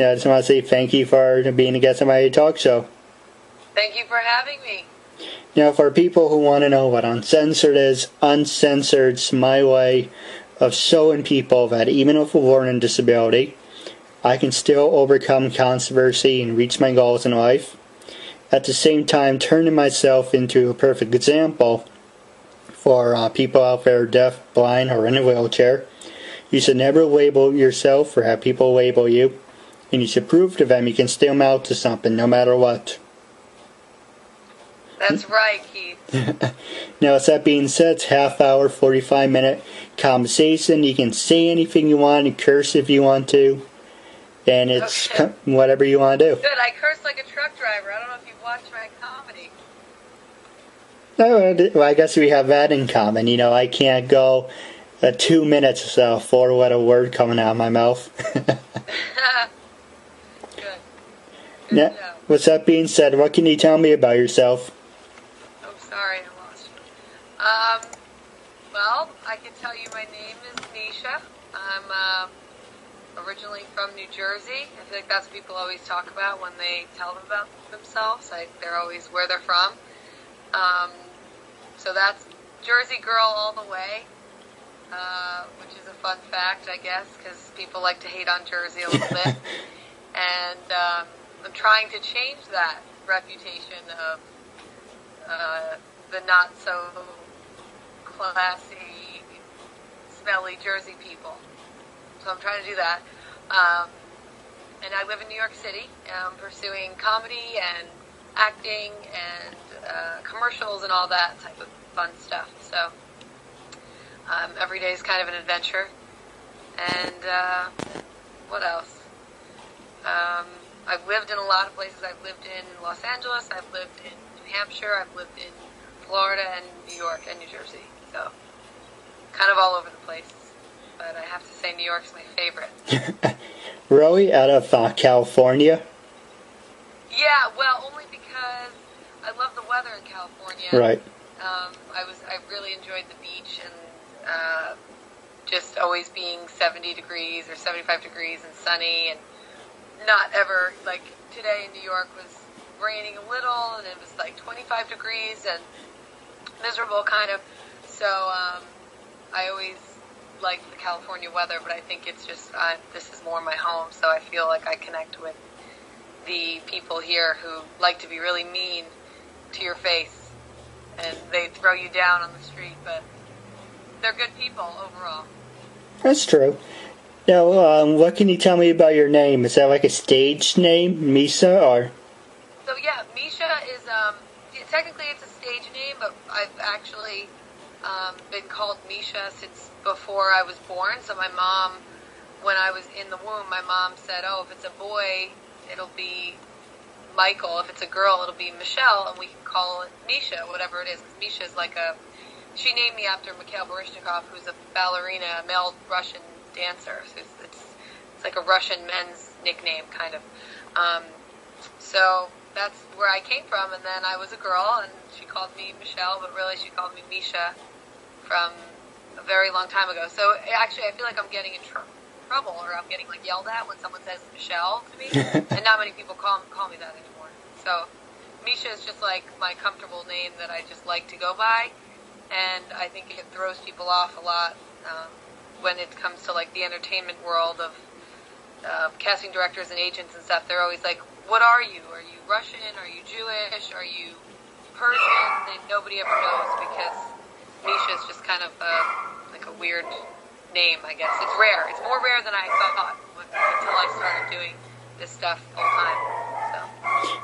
I just want to say thank you for being a guest on my talk show. Thank you for having me. Now, for people who want to know what uncensored is, uncensored's my way of showing people that even with a learning disability, I can still overcome controversy and reach my goals in life. At the same time, turning myself into a perfect example for people out there deaf, blind, or in a wheelchair. You should never label yourself or have people label you, and you should prove to them you can still amount to something no matter what. That's right, Keith. Now, with that being said, it's half-hour, 45-minute conversation. You can say anything you want and curse if you want to, and it's whatever you want to do. Good, I curse like a truck driver. I don't know if you've watched my comedy. Well, I guess we have that in common. You know, I can't go 2 minutes for what a word coming out of my mouth. Good. Now, with that being said, what can you tell me about yourself? Oh, sorry, I lost you. Well, I can tell you my name is Misha. I'm originally from New Jersey. I feel like that's what people always talk about when they tell them about themselves. They're always where they're from. So that's Jersey girl all the way, which is a fun fact, I guess, because people like to hate on Jersey a little bit. And I'm trying to change that reputation of the not-so-classy, smelly Jersey people. So I'm trying to do that. And I live in New York City. I'm pursuing comedy and acting and commercials and all that type of fun stuff. So every day is kind of an adventure. And what else? I've lived in a lot of places. I've lived in Los Angeles. I've lived in New Hampshire. I've lived in Florida and New York and New Jersey. So kind of all over the place. But I have to say New York's my favorite. Really? Out of California? Yeah, well, only because I love the weather in California. Right. I really enjoyed the beach and just always being 70 degrees or 75 degrees and sunny, and not ever, like today in New York was raining a little and it was like 25 degrees and miserable kind of. So I always liked the California weather, but I think it's just this is more my home, so I feel like I connect with the people here who like to be really mean to your face, and they throw you down on the street, but they're good people overall. That's true. Now, what can you tell me about your name? Is that like a stage name, Misha, or? So yeah, Misha is technically it's a stage name, but I've actually been called Misha since before I was born. So my mom, when I was in the womb, my mom said, "Oh, if it's a boy, it'll be Michael. If it's a girl, it'll be Michelle, and we can call it Misha, whatever it is." Because Misha is like she named me after Mikhail Baryshnikov, who's a ballerina, a male Russian dancer. So it's like a Russian men's nickname, kind of. So that's where I came from. And then I was a girl, and she called me Michelle, but really she called me Misha from a very long time ago. So actually, I feel like I'm getting in trouble, or I'm getting like yelled at when someone says Michelle to me, and not many people call me that anymore. So Misha is just like my comfortable name that I just like to go by, and I think it throws people off a lot when it comes to like the entertainment world of casting directors and agents and stuff. They're always like, "What are you? Are you Russian? Are you Jewish? Are you Persian?" And nobody ever knows, because Misha is just kind of like a weird name, I guess. It's rare. It's more rare than I thought until I started doing this stuff full time. So.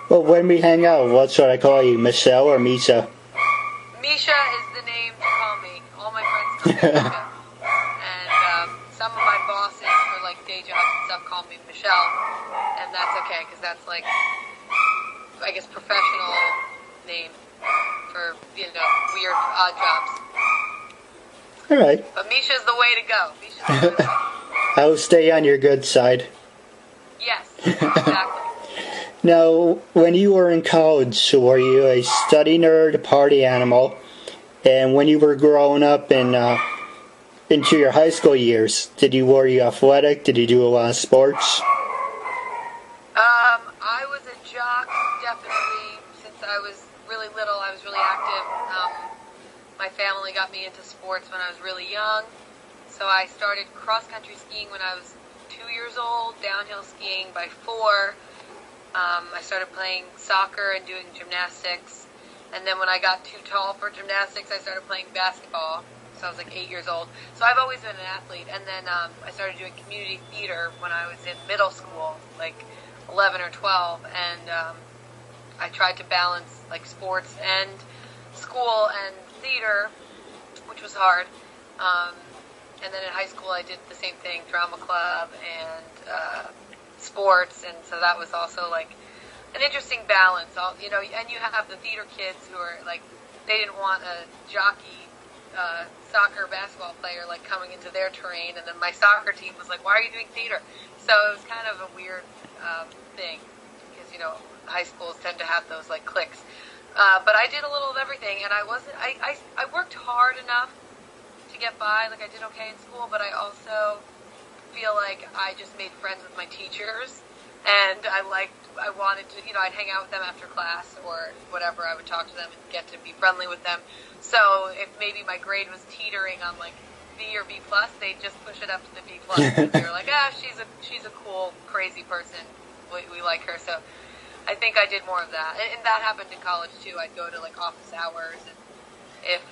Well, when we hang out, what should I call you, Michelle or Misha? Misha is the name to call me. All my friends call me Misha. And some of my bosses for like day jobs and stuff call me Michelle. And that's okay, because that's like, I guess, professional name for, weird, odd jobs. All right. But Misha's the way to go. Misha's the way to go. I will stay on your good side. Yes, exactly. Now, when you were in college, were you a study nerd, a party animal? And when you were growing up and into your high school years, were you athletic? Did you do a lot of sports? family got me into sports when I was really young. So I started cross-country skiing when I was 2 years old, downhill skiing by 4. I started playing soccer and doing gymnastics. And then when I got too tall for gymnastics, I started playing basketball. So I was like 8 years old. So I've always been an athlete. And then I started doing community theater when I was in middle school, like 11 or 12. And I tried to balance like sports and school and theater, which was hard. And then in high school I did the same thing, drama club and sports, and so that was also like an interesting balance. You know, and you have the theater kids who are like, they didn't want a jockey soccer basketball player like coming into their terrain, and then my soccer team was like, why are you doing theater? So it was kind of a weird thing, because, you know, high schools tend to have those like cliques. But I did a little of everything, and I worked hard enough to get by. Like, I did okay in school, but I also feel like I just made friends with my teachers, and I wanted to, you know, I'd hang out with them after class or whatever. I would talk to them and get to be friendly with them. So if maybe my grade was teetering on like B or B plus, they'd just push it up to the B plus. They were like, she's a cool, crazy person. We like her. So I think I did more of that, and that happened in college too. I'd go to like office hours, and if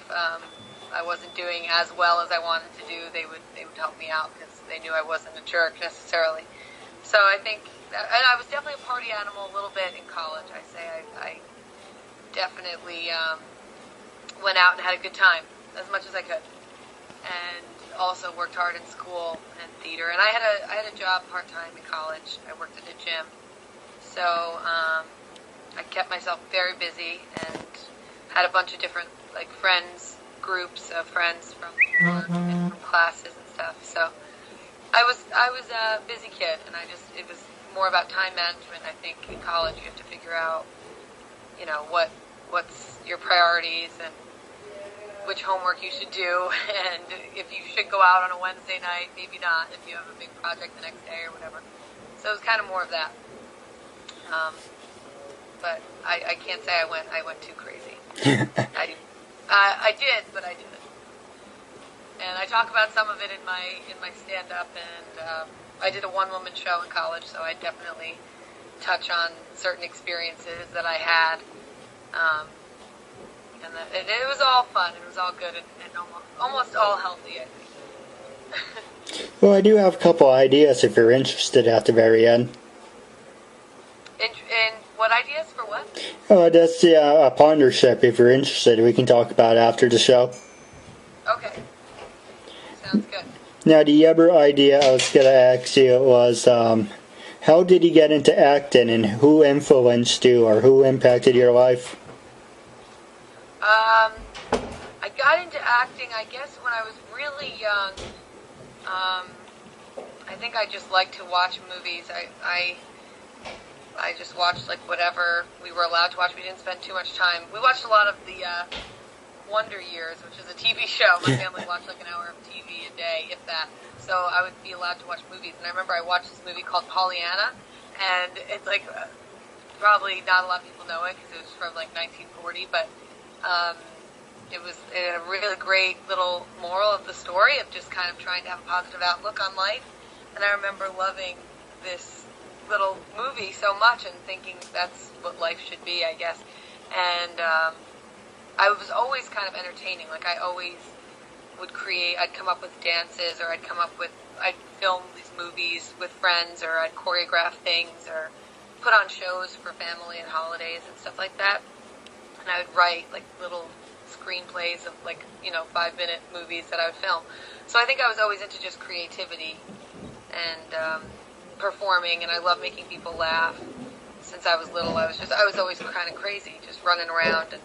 I wasn't doing as well as I wanted to do, they would help me out, because they knew I wasn't a jerk necessarily. So I think, and I was definitely a party animal a little bit in college. I definitely went out and had a good time as much as I could, and also worked hard in school and theater. And I had a job part time in college. I worked at a gym. So I kept myself very busy and had a bunch of different like groups of friends from work and from classes and stuff. So I was a busy kid, and it was more about time management. I think in college you have to figure out, you know, what's your priorities and which homework you should do, and if you should go out on a Wednesday night, maybe not if you have a big project the next day or whatever. So it was kind of more of that. But I can't say I went too crazy. I did, but I didn't. And I talk about some of it in my stand-up, and I did a one-woman show in college, so I definitely touch on certain experiences that I had. And it was all fun. It was all good and almost all healthy, I think. Well, I do have a couple ideas if you're interested at the very end. In what ideas for what? Oh, that's a partnership. If you're interested, we can talk about it after the show. Okay. Sounds good. Now, the other idea I was going to ask you was, how did you get into acting, and who influenced you, or who impacted your life? I got into acting, I guess, when I was really young. I think I just liked to watch movies. I just watched like whatever we were allowed to watch. We didn't spend too much time. We watched a lot of the Wonder Years, which is a TV show. My family watched like an hour of TV a day, if that. So I would be allowed to watch movies. And I remember I watched this movie called Pollyanna, and it's like probably not a lot of people know it because it was from like 1940, but it was a really great little moral of the story of just kind of trying to have a positive outlook on life. And I remember loving this little movie so much and thinking that's what life should be, I guess. And I was always kind of entertaining. Like, I always would create, I'd come up with dances, or I'd film these movies with friends, or I'd choreograph things, or put on shows for family and holidays and stuff like that. And I would write like little screenplays of like, 5-minute movies that I would film. So I think I was always into just creativity and performing, and I love making people laugh. Since I was little, I was always kind of crazy, just running around and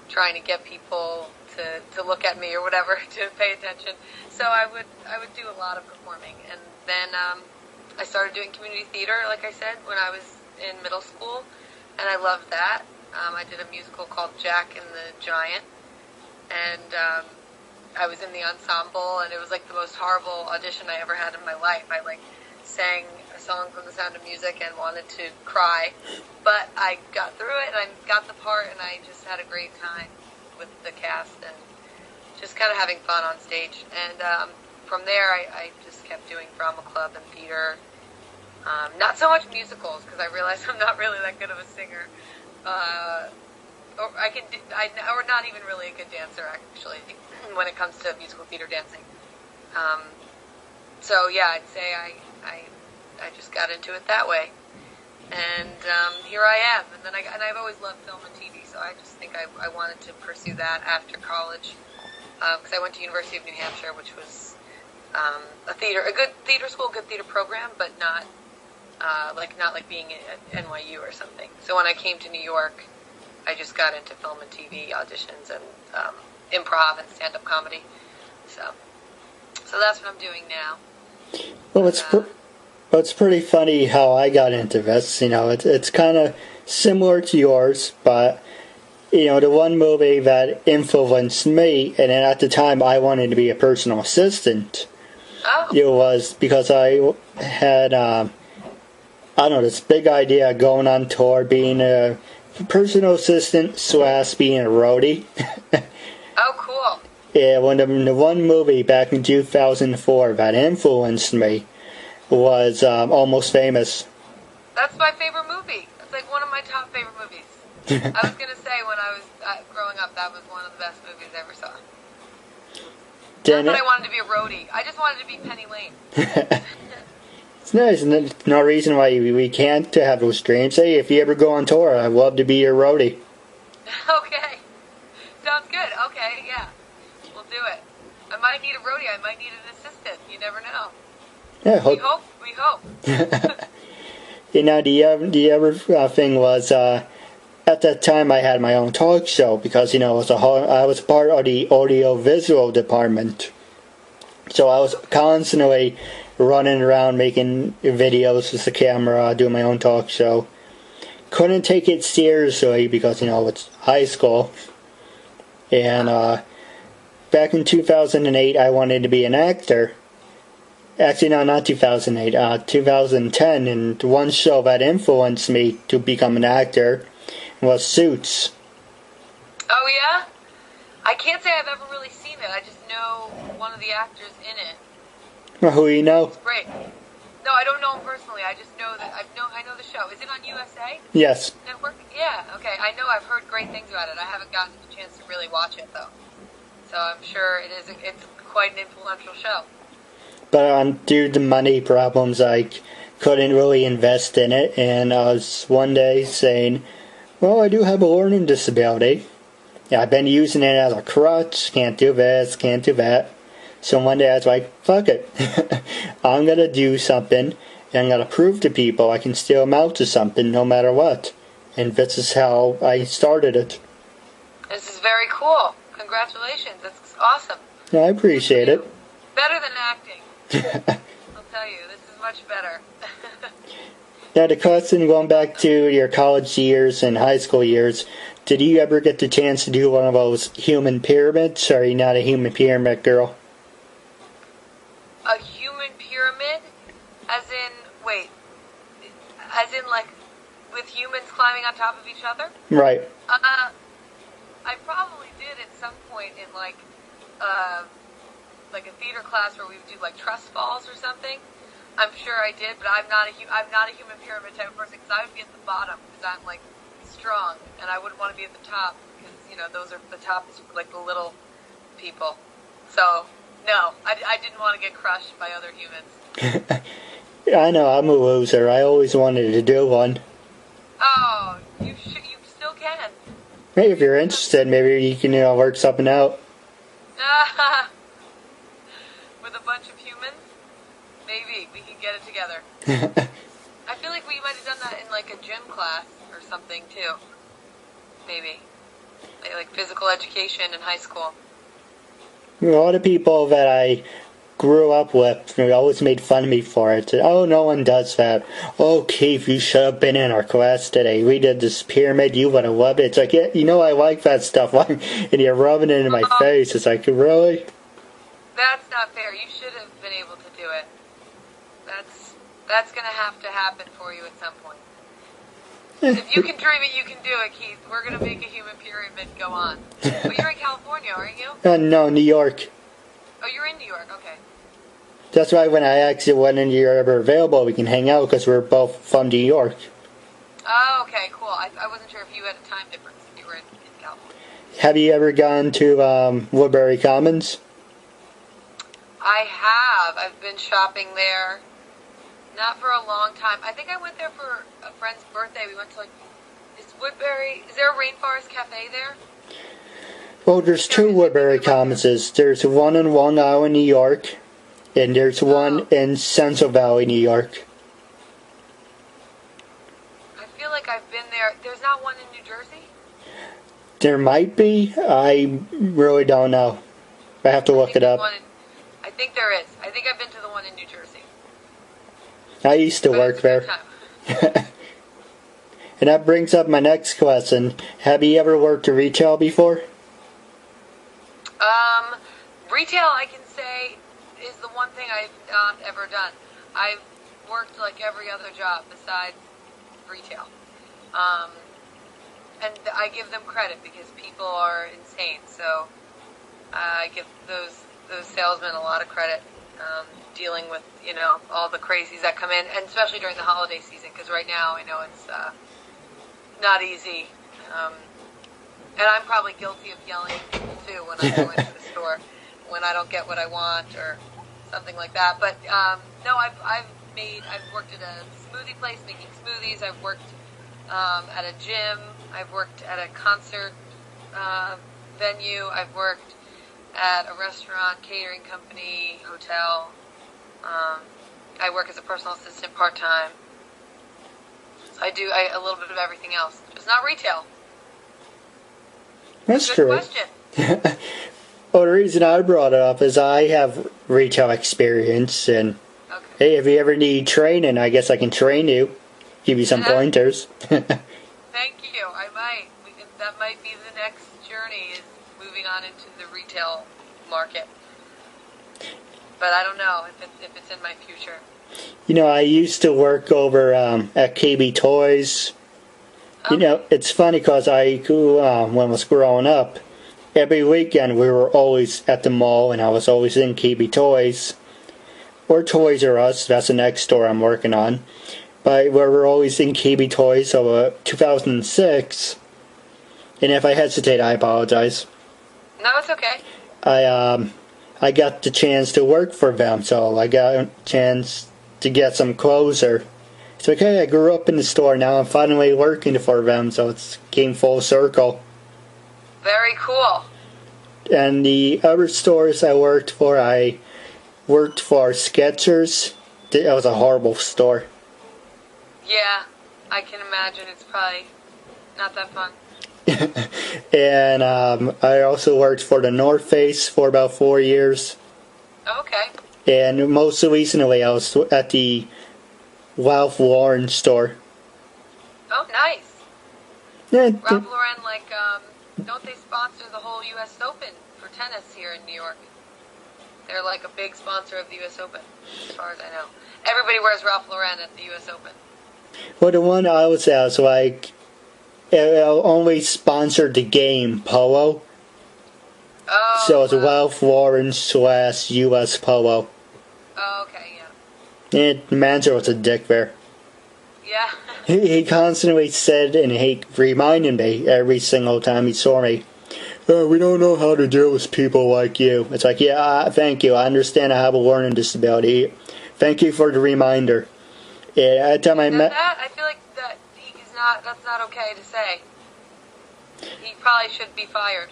trying to get people to look at me or whatever, to pay attention. So I would do a lot of performing, and then I started doing community theater, like I said, when I was in middle school, and I loved that. I did a musical called Jack and the Giant, and I was in the ensemble, and it was like the most horrible audition I ever had in my life. I sang a song from The Sound of Music and wanted to cry, but I got through it, and I got the part, and I just had a great time with the cast, and just kind of having fun on stage. And from there, I just kept doing drama club and theater. Not so much musicals, because I realized I'm not really that good of a singer. Or not even really a good dancer, actually, when it comes to musical theater dancing. So yeah, I'd say I just got into it that way, and here I am. And then I've always loved film and TV, so I just think I wanted to pursue that after college, because I went to University of New Hampshire, which was a good theater school, good theater program, but not like being at NYU or something. So when I came to New York, I just got into film and TV auditions and improv and stand-up comedy. So that's what I'm doing now. Well, it's pretty funny how I got into this. You know, it's kind of similar to yours, but you know, the one movie that influenced me, and then at the time I wanted to be a personal assistant. Oh. It was because I had I don't know, this big idea of going on tour, being a personal assistant / being a roadie. Oh, cool. Yeah, the one movie back in 2004 that influenced me was Almost Famous. That's my favorite movie. It's like one of my top favorite movies. I was going to say when I was growing up, that was one of the best movies I ever saw. Not that I wanted to be a roadie. I just wanted to be Penny Lane. It's nice, and there's no reason why we can't have those dreams. Hey, if you ever go on tour, I'd love to be your roadie. Okay. Sounds good. Okay, yeah. We'll do it. I might need a roadie. I might need an assistant. You never know. Yeah, We hope. You know, the other thing was, at that time I had my own talk show because, you know, I was part of the audio-visual department. So I was constantly running around making videos with the camera, doing my own talk show. Couldn't take it seriously because, you know, it's high school. And back in 2008, I wanted to be an actor. Actually, no, not 2008, 2010. And one show that influenced me to become an actor was Suits. Oh, yeah? I can't say I've ever really seen it. I just know one of the actors in it. Well, who do you know? It's great. No, I don't know him personally. I just know that I know the show. Is it on USA? Yes. Network? Yeah. Okay. I know. I've heard great things about it. I haven't gotten the chance to really watch it though. So I'm sure it's quite an influential show. But due to money problems, I couldn't really invest in it. And I was one day saying, "Well, I do have a learning disability. Yeah, I've been using it as a crutch. Can't do this. Can't do that." So one day I was like, fuck it. I'm going to do something, and I'm going to prove to people I can still amount to something no matter what. And this is how I started it. This is very cool. Congratulations. That's awesome. Yeah, I appreciate it. Better than acting. I'll tell you, this is much better. Now, the question, going back to your college years and high school years, did you ever get the chance to do one of those human pyramids, or are you not a human pyramid girl? A human pyramid? As in like with humans climbing on top of each other? Right. I probably did at some point in like a theater class where we would do like trust falls or something. I'm sure I did, but I'm not a human pyramid type of person because I would be at the bottom because I'm like strong and I wouldn't want to be at the top because, you know, those are the top is like the little people. So no, I didn't want to get crushed by other humans. I know, I'm a loser. I always wanted to do one. Oh, you still can. Hey, if you're interested, maybe you can, work something out. With a bunch of humans? Maybe we can get it together. I feel like we might have done that in like a gym class or something too. Maybe. Like physical education in high school. A lot of people that I grew up with always made fun of me for it. Oh, no one does that. Oh, Keith, you should have been in our class today. We did this pyramid. You would have loved it. It's like, yeah, I like that stuff. And you're rubbing it in my face. It's like, really? That's not fair. You should have been able to do it. That's going to have to happen for you at some point. If you can dream it, you can do it, Keith. We're going to make a human pyramid go on. Oh, you're in California, aren't you? No, New York. Oh, you're in New York, okay. That's why when I asked you when you're ever available, we can hang out because we're both from New York. Oh, okay, cool. I wasn't sure if you had a time difference if you were in California. Have you ever gone to Woodbury Commons? I have. I've been shopping there. Not for a long time. I think I went there for a friend's birthday. We went to is there a Rainforest Cafe there? Well, there's two Woodbury Commonses. There's one in Long Island, New York, and there's one in Central Valley, New York. I feel like I've been there. There's not one in New Jersey? There might be. I really don't know. I have to look it up. I think there is. I think I've been to the one in New Jersey. I used to work there. And that brings up my next question. Have you ever worked in retail before? Retail, I can say, is the one thing I've not ever done. I've worked like every other job besides retail. And I give them credit because people are insane. So I give those salesmen a lot of credit. Dealing with, all the crazies that come in, and especially during the holiday season, because right now I know it's not easy. And I'm probably guilty of yelling at people too when I go into the store when I don't get what I want or something like that. But no, I've worked at a smoothie place making smoothies. I've worked at a gym. I've worked at a concert venue. I've worked at a restaurant, catering company, hotel. I work as a personal assistant part-time. So I do a little bit of everything else. Just not retail. That's Good true. Question. Well, the reason I brought it up is I have retail experience, and hey, if you ever need training, I guess I can train you, give you some pointers. Thank you. I might. That might be the next journey, is moving on into the retail market. But I don't know if it's in my future. I used to work over at KB Toys. Okay. It's funny because when I was growing up, every weekend we were always at the mall, and I was always in KB Toys. Or Toys R Us, that's the next store I'm working on. But we were always in KB Toys, so 2006. And if I hesitate, I apologize. No, it's okay. I got the chance to work for them, so I got a chance to get some closer. It's okay, I grew up in the store, now I'm finally working for them, so it came full circle. Very cool. And the other stores I worked for Skechers. That was a horrible store. Yeah, I can imagine it's probably not that fun. And I also worked for the North Face for about 4 years. Okay. And most recently I was at the Ralph Lauren store. Oh, nice. Yeah, Ralph Lauren, don't they sponsor the whole U.S. Open for tennis here in New York? They're like a big sponsor of the U.S. Open, as far as I know. Everybody wears Ralph Lauren at the U.S. Open. Well, the one I was at was it only sponsored the game, Polo. Oh, So it's Ralph Lauren / U.S. Polo. Oh, okay, yeah. And the manager was a dick there. Yeah. He constantly said, and he reminded me every single time he saw me, we don't know how to deal with people like you. It's like, yeah, thank you. I understand I have a learning disability. Thank you for the reminder. Yeah, every time I feel like that's not okay to say. He probably should be fired.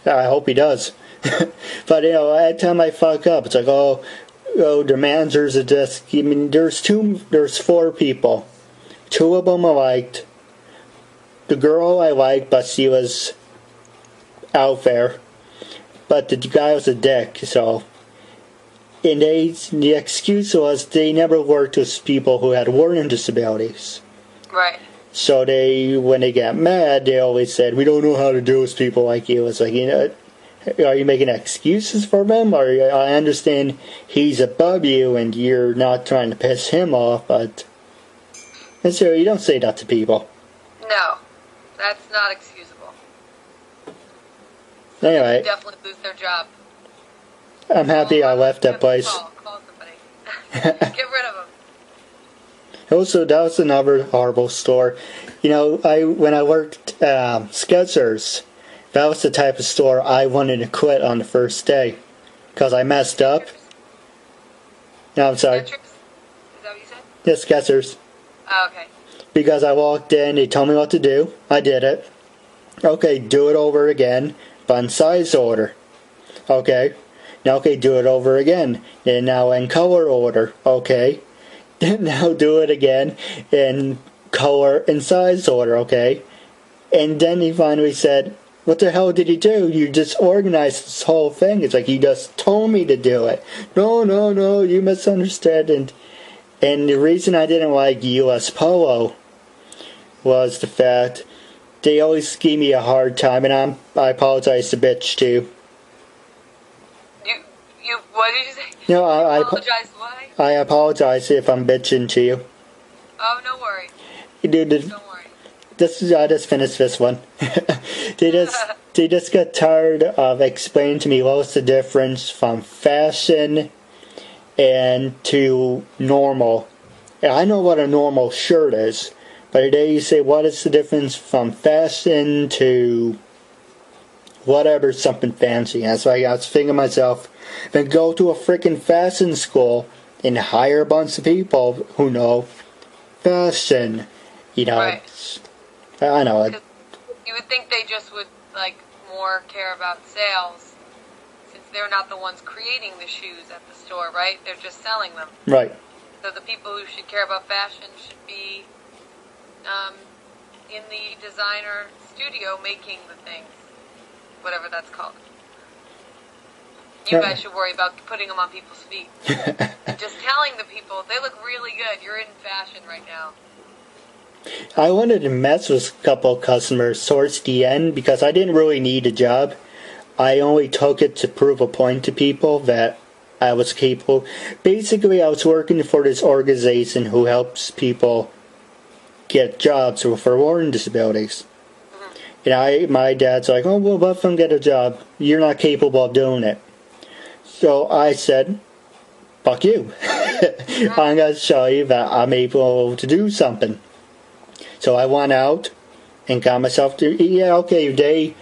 I hope he does. But, every time I fuck up, it's like, the managers are just, there's 4 people. 2 of them I liked. The girl I liked, but she was out there. But the guy was a dick, so. And the excuse was they never worked with people who had learning disabilities. Right. So when they got mad, they always said, we don't know how to deal with people like you. It's like, are you making excuses for them? Or I understand he's above you and you're not trying to piss him off, but... And so you don't say that to people. No, that's not excusable. Anyway, They definitely lose their job. I'm happy I left that place. Call somebody. Get rid of them. Also, that was another horrible store. You know, when I worked Skechers, that was the type of store I wanted to quit on the first day because I messed up. No, I'm sorry. Skechers? Is that what you said? Yes, Skechers. Oh, okay. Because I walked in, they told me what to do. I did it. Okay, do it over again, but in size order. Okay. Now, okay, do it over again. And now in color order. Okay. Now do it again in color and size order. Okay. And then he finally said, what the hell did you do? You just organized this whole thing. It's like, you just told me to do it. No, you misunderstood. And the reason I didn't like US Polo was the fact they always give me a hard time, and I apologize to bitch too. You what did you say? No, I apologize. Why? I apologize if I'm bitching to you. Oh, no worry. Dude, Don't worry. I just finished this one. they just got tired of explaining to me what was the difference from fashion and to normal. And I know what a normal shirt is, but today you say, what is the difference from fashion to whatever, something fancy? And so I was thinking to myself, then go to a freaking fashion school and hire a bunch of people who know fashion. You know, right. I know it. You would think they just would more care about sales, since they're not the ones creating the shoes at the store, right? They're just selling them. Right. So the people who should care about fashion should be in the designer studio making the things, whatever that's called. You guys should worry about putting them on people's feet. Just telling the people, they look really good. You're in fashion right now. I wanted to mess with a couple of customers towards the end because I didn't really need a job. I only took it to prove a point to people that I was capable. Basically, I was working for this organization who helps people get jobs for learning disabilities. And my dad's like, oh, well, let them get a job. You're not capable of doing it. So I said, fuck you. I'm going to show you that I'm able to do something. So I went out and got myself to, they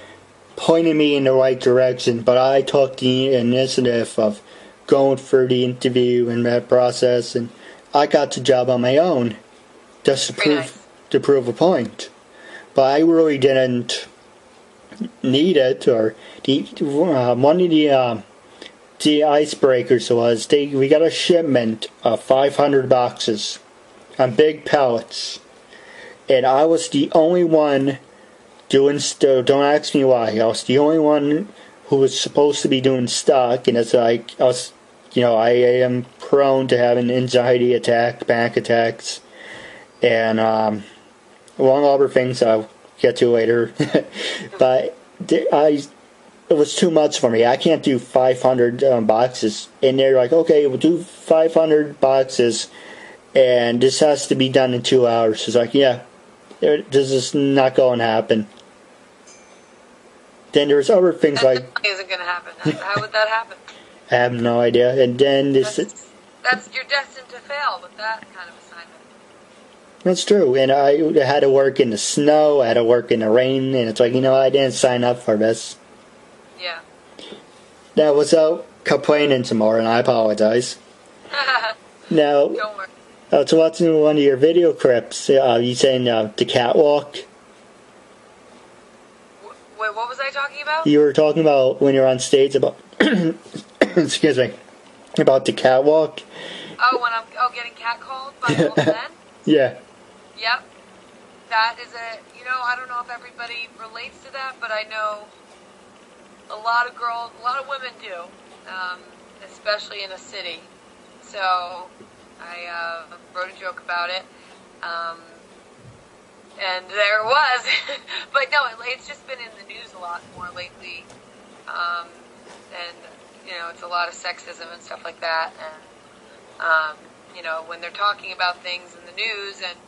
pointed me in the right direction, but I took the initiative of going through the interview and that process, and I got the job on my own just to prove a point. But I really didn't need it, or one of the icebreakers was we got a shipment of 500 boxes on big pallets, and I was the only one doing don't ask me why. I was the only one who was supposed to be doing stock, and it's like I am prone to having anxiety attack, panic attacks, and among other things I'll get to later. But it was too much for me. I can't do 500 boxes. And they're like, okay, we'll do 500 boxes, and this has to be done in 2 hours. It's like, yeah, this is not going to happen. Then there's other things that like... isn't going to happen. How would that happen? I have no idea. And then this... You're destined to fail with that kind of assignment. That's true. And I had to work in the snow, I had to work in the rain, and it's like, I didn't sign up for this. Yeah. Now, without complaining some more, and I apologize. Now, don't worry. I was watching one of your video clips. You saying the catwalk. Wait, what was I talking about? You were talking about when you're on stage about, excuse me, about the catwalk. Oh, when I'm getting catcalled by old men? Yeah. Yep. That is I don't know if everybody relates to that, but I know a lot of women do, especially in a city. So I wrote a joke about it, and there it was. But no, it's just been in the news a lot more lately, and it's a lot of sexism and stuff like that, and when they're talking about things in the news, and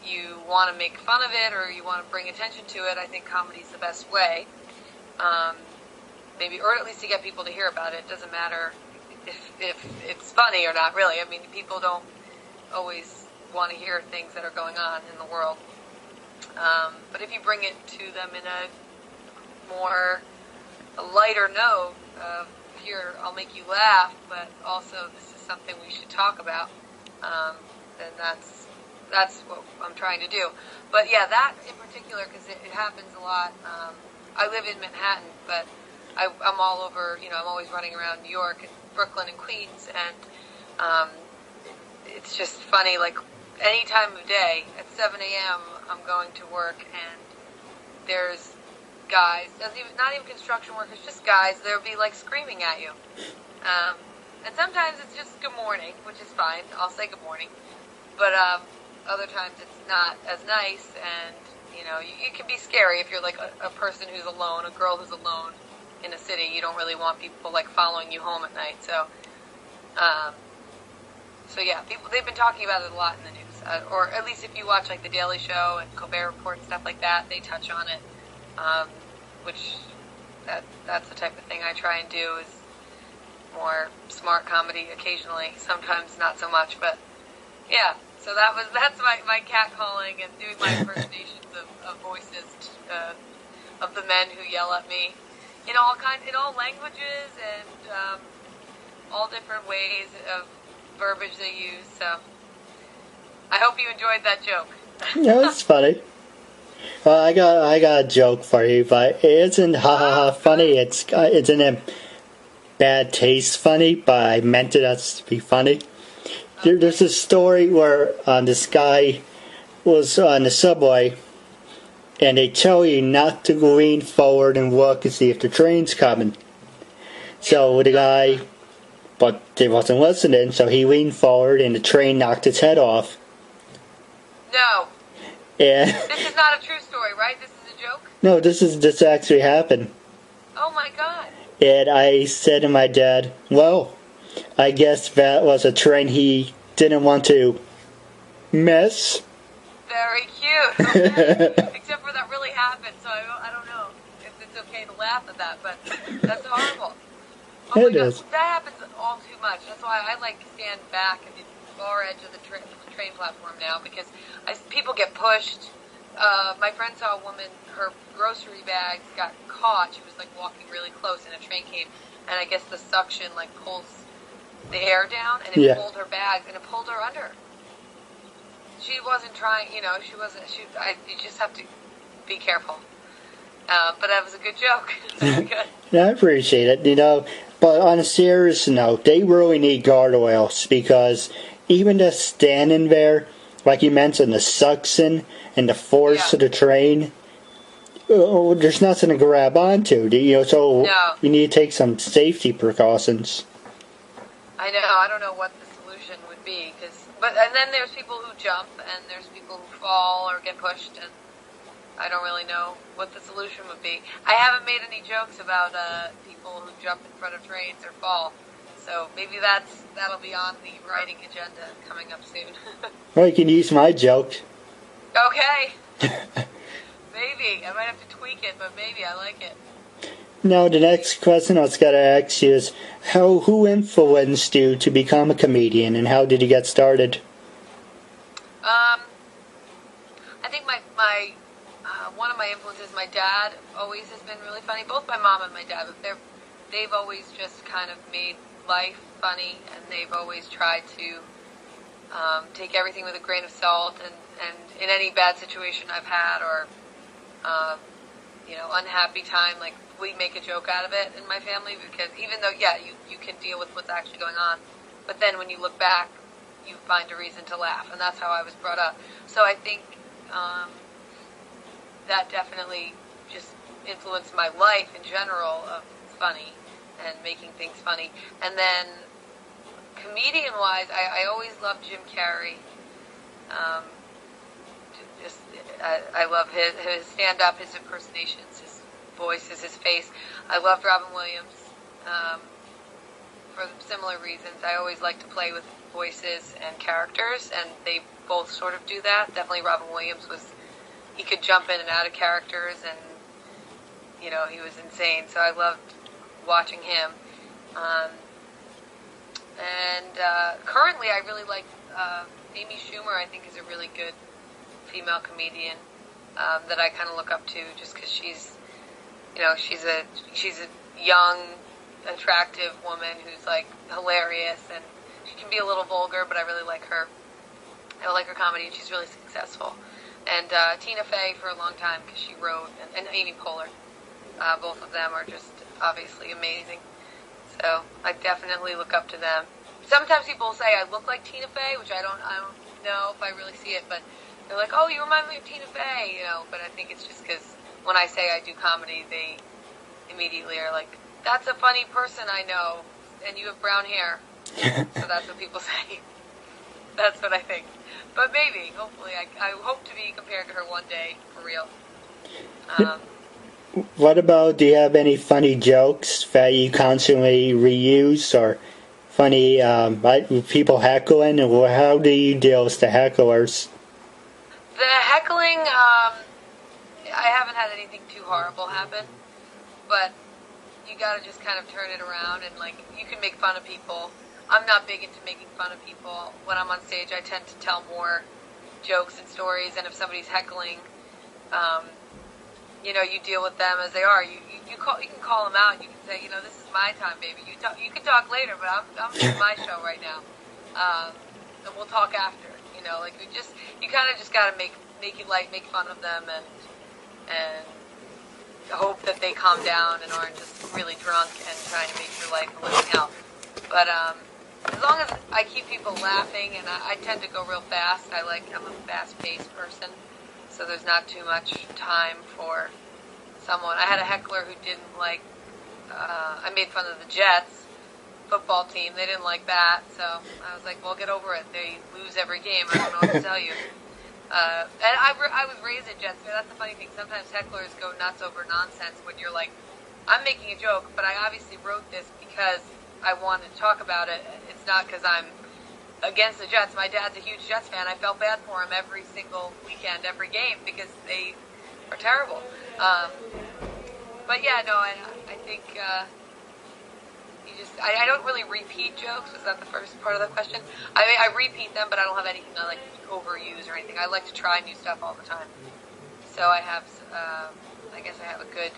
you want to make fun of it or you want to bring attention to it, I think comedy's the best way. Maybe, or at least to get people to hear about it. It doesn't matter if it's funny or not, really. I mean, people don't always want to hear things that are going on in the world. But if you bring it to them in a lighter note of, here, I'll make you laugh, but also this is something we should talk about, then that's what I'm trying to do. But yeah, that in particular, because it happens a lot. I live in Manhattan, but I'm all over, I'm always running around New York and Brooklyn and Queens, and it's just funny, like, any time of day, at 7 a.m., I'm going to work, and there's guys, not even construction workers, just guys, they'll be, like, screaming at you. And sometimes it's just good morning, which is fine. I'll say good morning. But other times it's not as nice, and, it can be scary if you're, like, a person who's alone, a girl who's alone in a city. You don't really want people, like, following you home at night. So yeah, they've been talking about it a lot in the news. Or at least if you watch, like, The Daily Show and Colbert Report and stuff like that, they touch on it. Which that's the type of thing I try and do, is more smart comedy occasionally, sometimes not so much, but yeah. So that's my cat calling and doing my impersonations of voices of the men who yell at me in all languages and all different ways of verbiage they use. So I hope you enjoyed that joke. No, it's funny. Well, I got a joke for you, but it isn't funny. It's in a bad taste funny, but I meant it as to be funny. There's a story where this guy was on the subway, and they tell you not to lean forward and look and see if the train's coming. So the guy, but he wasn't listening, so he leaned forward, and the train knocked his head off. No. Yeah. This is not a true story, right? This is a joke? No, this actually happened. Oh my God. And I said to my dad, well, I guess that was a train he didn't want to miss. Very cute. Okay. Except for that really happened, so I don't know if it's okay to laugh at that, but that's horrible. Oh my God. That happens all too much. That's why I like to stand back at the far edge of the train platform now, because people get pushed. My friend saw a woman, her grocery bags got caught. She was like walking really close and a train came, and I guess the suction like pulls the air down, and it pulled her bags, and it pulled her under. She wasn't trying, she wasn't, you just have to be careful. But that was a good joke. Good. Yeah, I appreciate it, but on a serious note, they really need guardrails, because even just standing there, like you mentioned, the suction and the force of the train, there's nothing to grab onto, so you need to take some safety precautions. I know. I don't know what the solution would be, and then there's people who jump, and there's people who fall or get pushed, and I don't really know what the solution would be. I haven't made any jokes about people who jump in front of trains or fall, so maybe that'll be on the writing agenda coming up soon. Well, you can use my joke. Okay. Maybe. I might have to tweak it, but maybe I like it. Now, the next question I was going to ask you is, who influenced you to become a comedian, and how did you get started? I think my one of my influences, my dad always has been really funny. Both my mom and my dad, they've always just kind of made life funny, and they've always tried to take everything with a grain of salt, and in any bad situation I've had, or unhappy time, like, we make a joke out of it in my family, because even though you can deal with what's actually going on, but then when you look back, you find a reason to laugh, and that's how I was brought up. So I think that definitely just influenced my life in general of funny and making things funny. And then comedian-wise, I always loved Jim Carrey. I love his stand-up, his impersonations, his voice, his face. I loved Robin Williams. for similar reasons. I always like to play with voices and characters, and they both sort of do that. Definitely Robin Williams he could jump in and out of characters, and, he was insane. So I loved watching him. Currently I really like Amy Schumer. I think is a really good female comedian that I kind of look up to, just because she's a young, attractive woman who's like hilarious, and she can be a little vulgar, but I really like her. I like her comedy, and she's really successful. And Tina Fey for a long time, because she wrote, and Amy Poehler. Both of them are just obviously amazing. So I definitely look up to them. Sometimes people say I look like Tina Fey, which I don't know if I really see it, but they're like, "Oh, you remind me of Tina Fey," But I think it's just because when I say I do comedy, they immediately are like, "That's a funny person I know, and you have brown hair." So that's what people say. That's what I think. But maybe, hopefully, I hope to be compared to her one day, for real. What about, do you have any funny jokes that you constantly reuse, or funny people heckling, or how do you deal with the hecklers? The heckling, I haven't had anything too horrible happen, but you gotta just kind of turn it around, and you can make fun of people. I'm not big into making fun of people. When I'm on stage, I tend to tell more jokes and stories, and if somebody's heckling, you deal with them as they are. You can call them out, and you can say, this is my time, baby. You can talk later, but I'm doing my show right now, and we'll talk after. You kind of just gotta make it light, make fun of them, and hope that they calm down and aren't just really drunk and trying to make your life a living hell. But as long as I keep people laughing, and I tend to go real fast. I'm a fast-paced person, so there's not too much time for someone. I had a heckler who didn't like, I made fun of the Jets football team. They didn't like that, so I was like, well, get over it. They lose every game. I don't know what to tell you. And I was raised a Jets fan. That's the funny thing. Sometimes hecklers go nuts over nonsense when you're like, I'm making a joke, but I obviously wrote this because I wanted to talk about it. It's not because I'm against the Jets. My dad's a huge Jets fan. I felt bad for him every single weekend, every game, because they are terrible. But yeah, no, I think I don't really repeat jokes. Was that the first part of the question? I repeat them, but I don't have anything I like to overuse or anything. I like to try new stuff all the time. So I have, I guess I have a good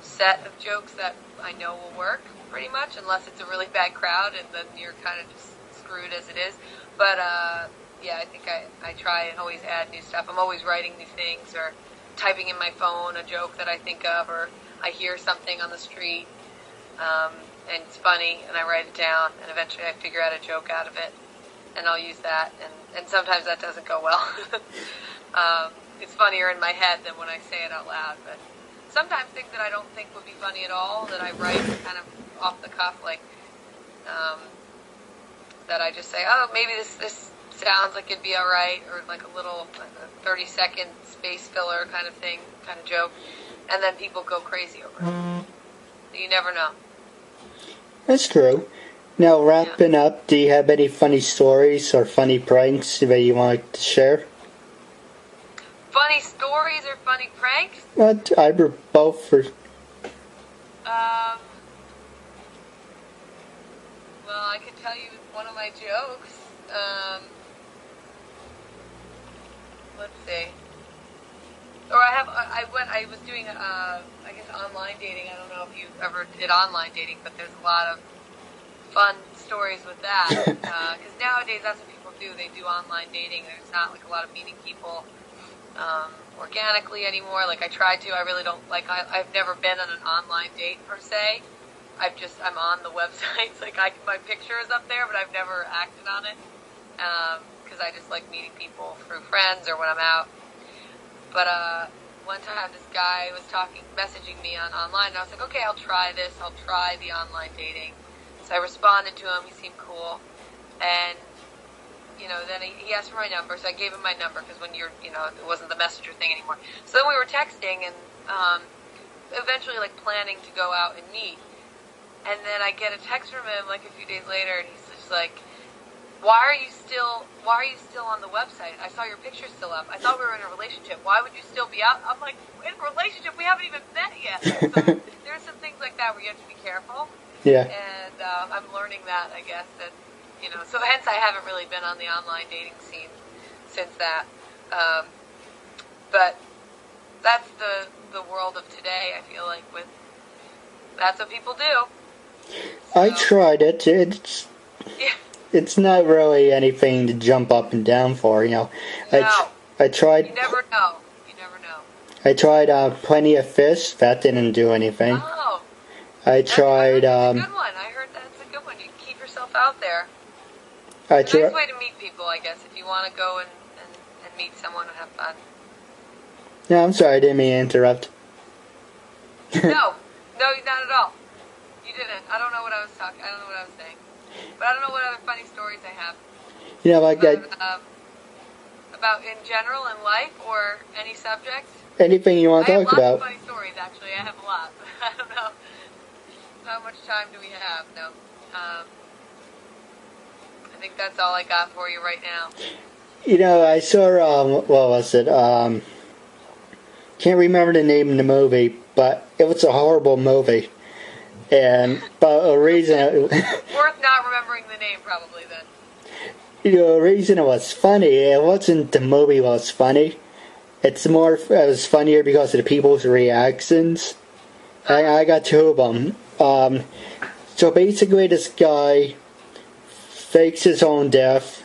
set of jokes that I know will work, pretty much, unless it's a really bad crowd, and then you're kind of just screwed as it is. But yeah, I think I try and always add new stuff. I'm always writing new things, or typing in my phone a joke that I think of, or I hear something on the street, and it's funny, and I write it down, and eventually I figure out a joke out of it, and I'll use that, and sometimes that doesn't go well. It's funnier in my head than when I say it out loud, but sometimes things that I don't think would be funny at all, that I write kind of off the cuff, that I just say, oh, maybe this sounds like it'd be alright, or like a little 30-second space filler kind of thing, kind of joke, and then people go crazy over it. So you never know. That's true. Now, wrapping up, do you have any funny stories or funny pranks that you want to share? Funny stories or funny pranks? Either both. Well, I could tell you one of my jokes. Let's see. Or I was doing, I guess, online dating. I don't know if you ever did online dating, but there's a lot of fun stories with that. Because nowadays, that's what people do. They do online dating. There's not, like, a lot of meeting people organically anymore. Like, I tried to. I really don't, like, I've never been on an online date, per se. I'm on the websites. Like, my picture is up there, but I've never acted on it. Because I just like meeting people through friends or when I'm out. But one time this guy was messaging me online, and I was like, okay, I'll try this. I'll try the online dating. So I responded to him. He seemed cool. And, then he asked for my number, so I gave him my number, because when it wasn't the messenger thing anymore. So then we were texting, and eventually, like, planning to go out and meet. And then I get a text from him like a few days later, and he's just like, why are you still on the website? I saw your picture still up. I thought we were in a relationship. Why would you still be out? I'm like, in a relationship? We haven't even met yet. So there's some things like that where you have to be careful. Yeah. And I'm learning that, I guess, that, so hence I haven't really been on the online dating scene since that. But that's the world of today, I feel like, that's what people do. So, I tried it. It's not really anything to jump up and down for, No. I tried. You never know. I tried Plenty of Fish. That didn't do anything. Oh. I tried. That's a good one. I heard that's a good one. You keep yourself out there. It's a nice way to meet people, I guess, if you want to go and meet someone and have fun. No, I'm sorry, I didn't mean to interrupt. No, not at all. You didn't. I don't know what I was saying. But I don't know what other funny stories I have. About in general in life or any subject. Anything you want to talk about. I have lots of funny stories, actually. I have a lot. I don't know. How much time do we have? No. I think that's all I got for you right now. I saw, what was it? Can't remember the name of the movie, but it was a horrible movie. But a reason... Worth not remembering the name, probably, then. The reason it was funny, it wasn't the movie was funny. It was funnier because of the people's reactions. I got two of them. So basically this guy fakes his own death,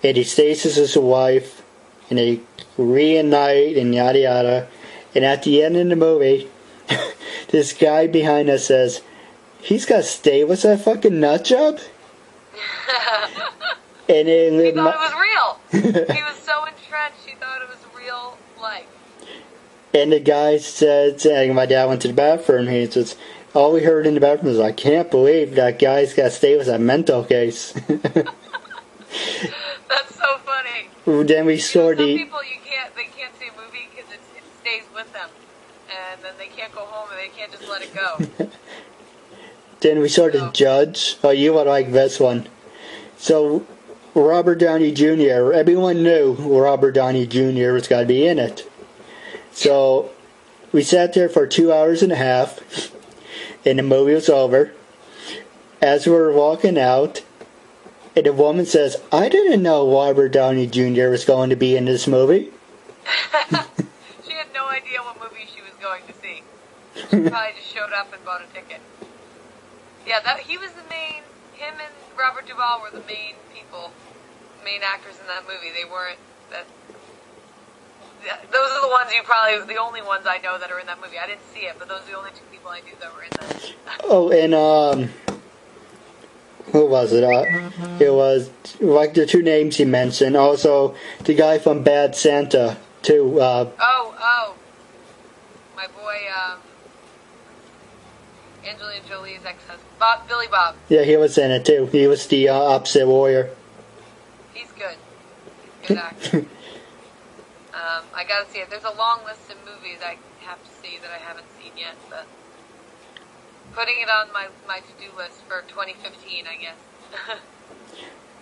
and he stays with his wife, and they reunite, and yada yada. And at the end of the movie, this guy behind us says, he's got to stay with that fucking nut job? And he thought it was real. He was so entrenched, he thought it was real life. And the guy said, my dad went to the bathroom, he says, all we heard in the bathroom was, I can't believe that guy's got to stay with that mental case. That's so funny. Then we saw some people, they can't see a movie because it stays with them. And then they can't go home and they can't just let it go. Then we saw the judge. Oh, you would like this one. So, Robert Downey Jr., everyone knew Robert Downey Jr. was going to be in it. So, we sat there for 2 hours and a half, and the movie was over. As we were walking out, and the woman says, I didn't know Robert Downey Jr. was going to be in this movie. She had no idea what movie she was going to see. She probably just showed up and bought a ticket. Yeah, he was him and Robert Duvall were the main actors in that movie. They weren't, those are the ones the only ones I know that are in that movie. I didn't see it, but those are the only two people I knew that were in that. Oh, and, who was it? It was, like the two names you mentioned. Also, the guy from Bad Santa, too. My boy, Angelina Jolie's ex-husband, Billy Bob. Yeah, he was in it too. He was the opposite warrior. He's good. Good actor. I gotta see it. There's a long list of movies I have to see that I haven't seen yet, but putting it on my to-do list for 2015, I guess.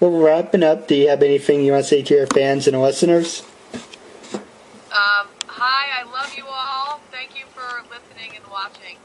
Well, wrapping up, do you have anything you want to say to your fans and listeners? Hi, I love you all. Thank you for listening and watching.